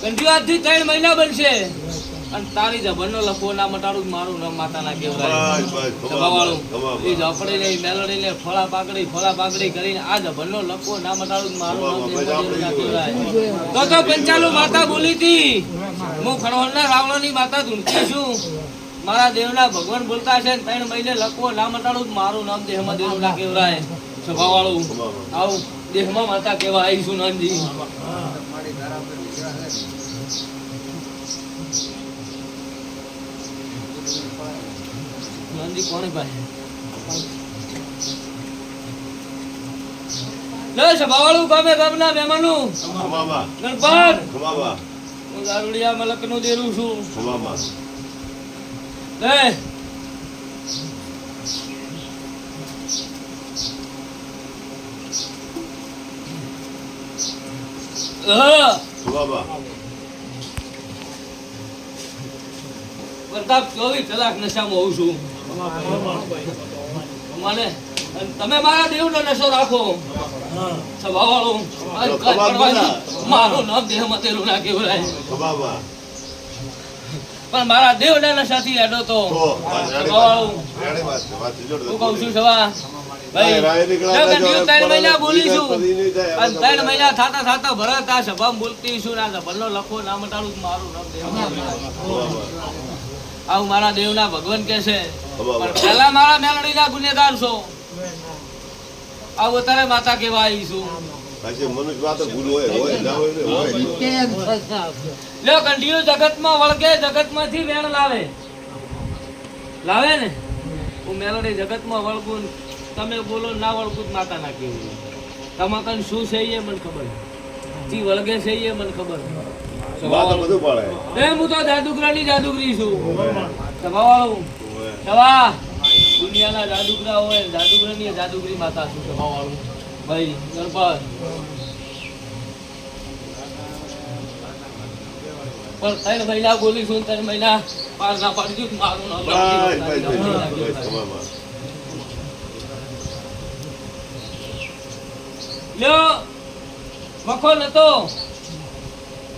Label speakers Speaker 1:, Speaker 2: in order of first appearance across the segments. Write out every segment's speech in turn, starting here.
Speaker 1: કંઠીવાતથી 3 મહિના બનશે અને તારી જબરનો લખવો ના મટાડું મારું નામ માતા ના કેવરાય સભાવાળું એ ઝપડી લઈ મેલડી લે ફળા પાકડી કરીને આ જબરનો લખવો ના મટાડું મારું નામ ના કેવરાય તો પંચાલુ માતા બોલી હતી હું ખણોળના રાવણની માતા ધૂણતી છું મારા દેવના ભગવાન બોલતા છે 3 મહિને લખવો ના મટાડું મારું નામ દેહમાં દેવ ના કેવરાય સભાવાળું આવું દેહમાં માતા કેવા આવીશું નાનજી નાનજી કોને ભાઈ લે સભાવાળું ગામે ગામના મહેમાનું ગણપત હું દારૂડિયા મલકનું દેરું છું લે પ્રતાપ 24 કલાક નશામાં હોઉં છું મને તમે મારા દેવનો નશો રાખો સભાવાળો મારું નામ દેહમાં તેલું ના કેવરાય પણ મારા દેવના નશાથી હેડો તો સભાવાળો હું કહું છું સભા ભાઈ 3 મહિના બોલીશું અને 3 મહિના થાતા ભરત આ સભા બોલતી છું ના જબરનો લખો ના મટાડું મારું નામ દેવ આવું મારા દેવના ભગવાન કે છે પણ પહેલા મારા મેલડીના ગુનેગાર છો આવું તારે માતા કેવા આવી છું લ્યો કંઠીયું જગતમાં વળગે જગતમાંથી વેણ લાવે ને હું મેલડી જગતમાં વળગું તમે બોલો ના વળગું માતા ના કેવું તમા કન શું છે એ મને ખબર જી વળગે છે એ મને ખબર હું તો જાદુગરી છું સભાવાળું સભા દુનિયાના જાદુગરા હોય જાદુગરની જાદુગરી માતા છું સભાવાળું ભાઈ ગણપત પણ 3 મહિના બોલીશું 3 મહિના પાર ના પાડજો મારું મખો નતો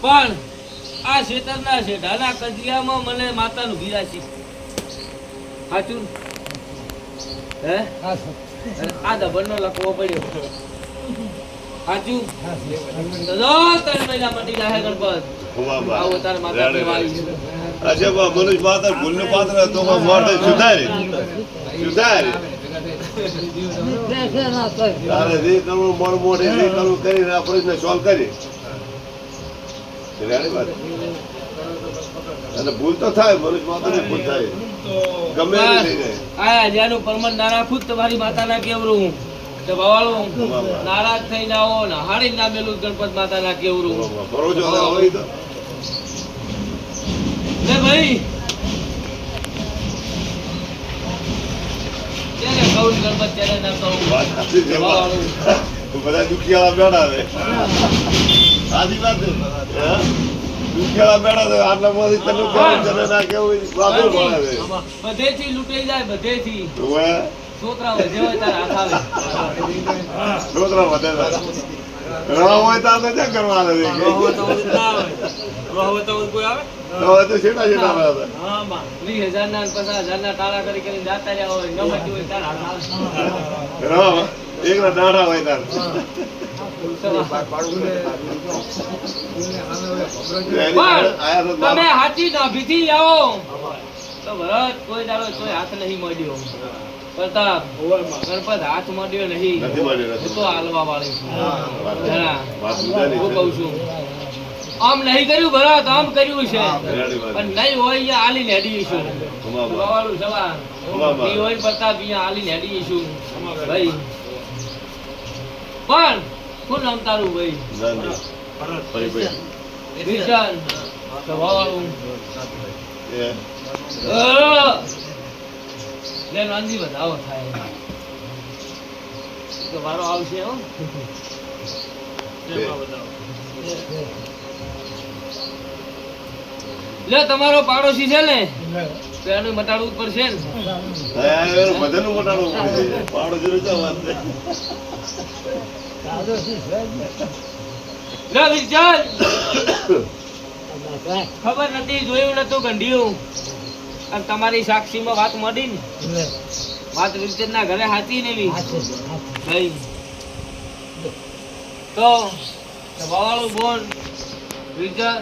Speaker 1: પણ આ શેતરના શેઢાના કજિયામાં મને માતાનું ગીરાશી સાચું હે આ દબરનો લખવો પડ્યો સાચું તો 3 મહિના મટી જાય ગણપત આવો તાર માતા કહેવાય
Speaker 2: અજે મનુષ્ય માતા ભૂલનું પાત્ર તો મોઢે સુધારે તારે જે કરવું મોડ મોઢે જે કરવું કરીને આ પ્રશ્ન સોલ્વ કરી અને ભૂલ તો થાય મનુષ્ય માતા ભૂલ થાય ગમે થઈ જાય
Speaker 1: આ જ્યાંનું પરમન ના રાખું તમારી માતા ના કેવરું તો ભવાળું નારાજ થઈ ના હો ને હાડી ના મેલું ગણપત માતા ના કેવરું
Speaker 2: ભરોસો ના હોય તો
Speaker 1: લે ભાઈ ત્યારે કહું ગણપત ત્યારે ના કહું
Speaker 2: બધા દુખિયાળા બેઠા છે સાચી વાત છે દુખિયાળા બેઠા છે આટલામાંથી તને કેવું ના કેવું વાતો મળે છે
Speaker 1: બધેથી લૂંટાઈ જાય બધેથી છોકરા વધે હોય તાર હાથ આવે
Speaker 2: છોકરા વધે રવા હોય તો આપણે ક્યાં કરવાના છે
Speaker 1: હવે તો કોઈ આવે
Speaker 2: હવે તો છેટા આવે
Speaker 1: હા માં 20,000 ના 50,000 ના ટાળા કરીને જાતા રહ્યા હોય ન મટી હોય તાર હાથ આવે
Speaker 2: રવા એકલા દાડા હોય તાર
Speaker 1: તમે હાથી નાભીથી આવો તો ભરત કોઈ દાડો કોઈ હાથ નહીં મળ્યો પ્રતાપ ગણપત હાથ મળ્યો નહીં તો હાલવા વાળી હું કઉ છું આમ નહીં કર્યું ભરત આમ કર્યું છે પણ નહીં હોય અહીંયા હાલી હેડીશું વાળું સવા હોય પ્રતાપ અહીંયા હાલી હેડીશું ભાઈ પણ શું નામ તારું ભાઈ વિજન સવાળું લે નાનજી વધાવો થાય તો વારો આવશે હો લે તમારો પાડોશી છે ને તો એનું મટાડવું જ પડશે ને
Speaker 2: બધાનું મટાડવું પડશે પાડોશી નું વાત
Speaker 1: લે વિજન ખબર નથી, જોયું નતું, ગંઢિયું. અને તમારી સાક્ષીમાં વાત મળી ને, વાત વિરચંદના ઘરે હાચી ને એવી. ભાઈ તો ભવાળું બોલ વિરચંદ.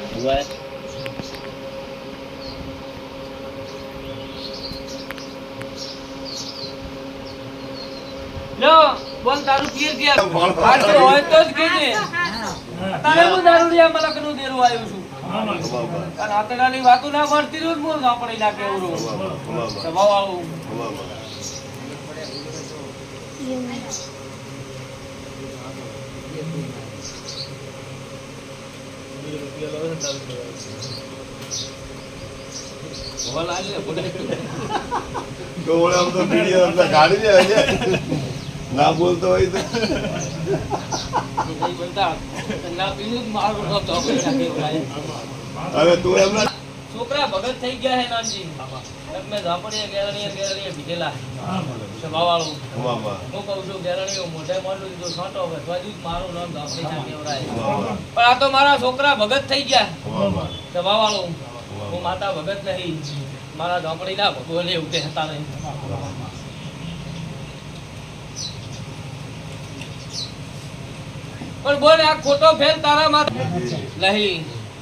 Speaker 1: લ્યો બોલ, તારું ક્લિયર ક્લિયર સાચું હોય તો જ કહેજે. તારે હું દારૂડિયા મલકનું દેરું આવ્યું છું. અને આતડાની વાતો ના મળતી રોજ મોર સાંભળી નાખે એવું સ્વભાવવાળું.
Speaker 2: ના બોલતો હોય તો હવે તું એમ
Speaker 1: છોકરા ભગત થઈ ગયા હે નાનજી. મેં ઝાપડીએ ગેરણીએ ભીગેલા સ્વભાવવાળું. હું કહું છું ગેરણીઓ મોઢે મોઢું દીધું છોટો હવે હજુ મારું નામ ઝાપડી ના કેવડાય. પણ આ તો મારા છોકરા ભગત થઈ ગયા સ્વભાવવાળું. હું માતા ભગત નહીં, મારા ઝાપડી ના ભગવાને એવું કહેતા નહીં. પણ બોલ, આ ખોટો ફેર તારા માં નહીં.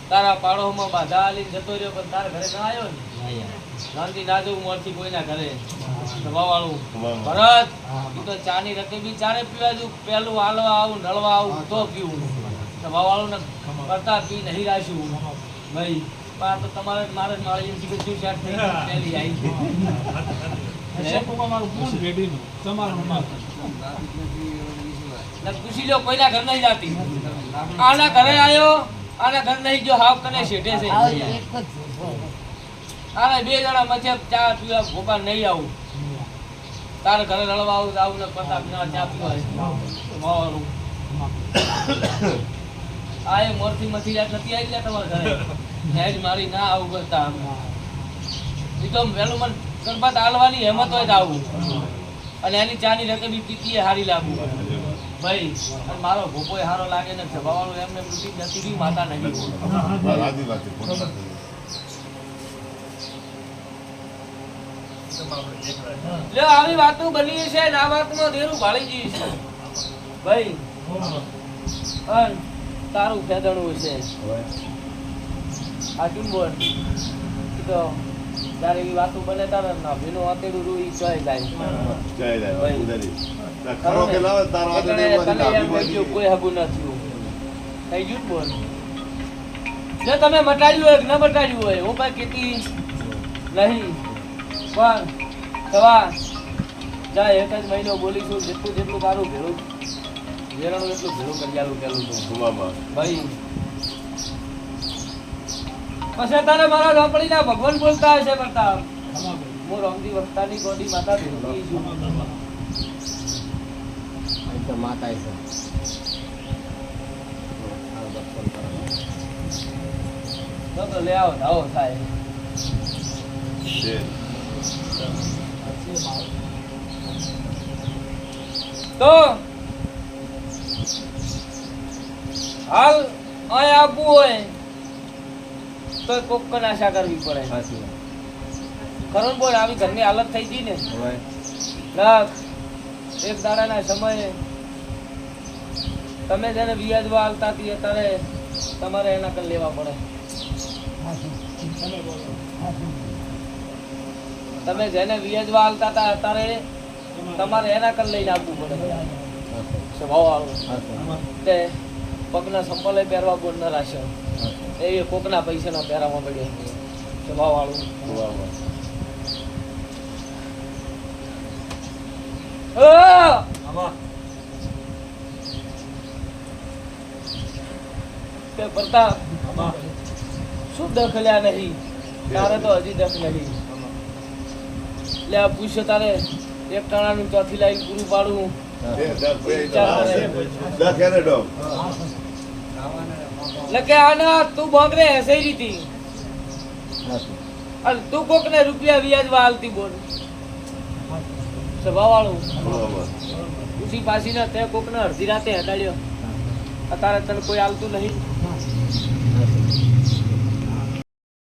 Speaker 1: તારા પાડોમાં બાધા આલીને જતો રહ્યો, પણ તારા ઘરે ના આવ્યો ને. શાંતિ ના જવું મોરથી કોઈના ઘરે. સ્વભાવવાળું ભરત, ઈ તો ચાની રકેબી ચારે પીવા જુ. પેલું હાલવા આવું, નળવા આવું તો પીવું. સ્વભાવવાળું ને કરતા પી નહીં રાખ્યું ભાઈ. પણ આ તો તમારે મારે માળી શું શાક થઈ પેલી આવી. પૂછી લો, કોઈના ઘર નહીં જાતી. આના ઘરે આવ્યો, આના ઘર નહીં જો હાવ કને શેઠે છે. આને બે જણા મચે ચા પીવા ભોપા નહીં આવું. તારે ઘરે રળવા આવું આવું ને પ્રતાપ ના ચા પીવા માવાનું. આ એ મોરથી મથી જાત નથી આવી ગયા તમારા ઘરે. હેજ મારી ના આવું કરતા. એ તો પેલું મને ગણપત હાલવાની હેમત હોય તો આવું. અને એની ચાની રકેબી પીતી હારી લાગુ ભાઈ. અને મારો ભોપોય હારો લાગે ને જવાવાળું એમને લૂટી નથી બી માતા નહીં. લે આવી વાતો બની છે ને આ વાતમાં દેરું ભાળી ગઈ છે ભાઈ. અન તારું ફેદણું છે આ કેમ બોલ. તો ત્યારે એવી વાતો બને તારે ના ભીનું આતેડું રૂઈ જાય કોઈ હગું નથી થઈ ગયું બોલ. જો તમે મટાડ્યું હોય કે ન મટાડ્યું હોય હું કઈ કેતી નહીં. પણ સવા જાય એક જ મહિનો બોલીશું. જેટલું જેટલું તારું ભેળું વેરણું એટલું ભેળું કરી આલું પેલું તો ભાઈ. પછી તારે મારા ઝોપડીના ભગવાન બોલતા હશે પ્રતાપ. હું રમતી વખતાની ગોડી માતા ભેળવી છું. માતા તો લે આવો આવો થાય. તો હાલ અહીં આપવું હોય તો કોક આશા કરવી પડે. ખરું બોલ, આવી ઘરની હાલત થઈ ગઈ ને. એક દાડાના સમયે તમે જેને વ્યાજવા હાલતા હતી અત્યારે તમારે એના કર લેવા પડે. તમે જેને વ્યાજવા હાલતા હતા અત્યારે તમારે એના કર લઈને આપવું પડે. સ્વભાવવાળું તે પગના સંપલે પહેરવા બોલ ન રાખ્યો એ કોકના પૈસાના પહેરાવા પડ્યો. સ્વભાવવાળું પ્રતાપ શું દખલ્યા નહીં તારે તો હજી દખ નહીં. એટલે આ પૂછ્યો તારે એક ટણાનું ચોથી લાઈન પૂરું પાડું. એટલે કે આના તું બોગરે હસે રીતી અને તું કોક ને રૂપિયા વ્યાજવા હાલતી બોલ. સ્વભાવવાળું ઉસી પાછી ને તે કોક ને અડધી રાતે હટાડ્યો. અત્યારે તને કોઈ હાલતું નહીં.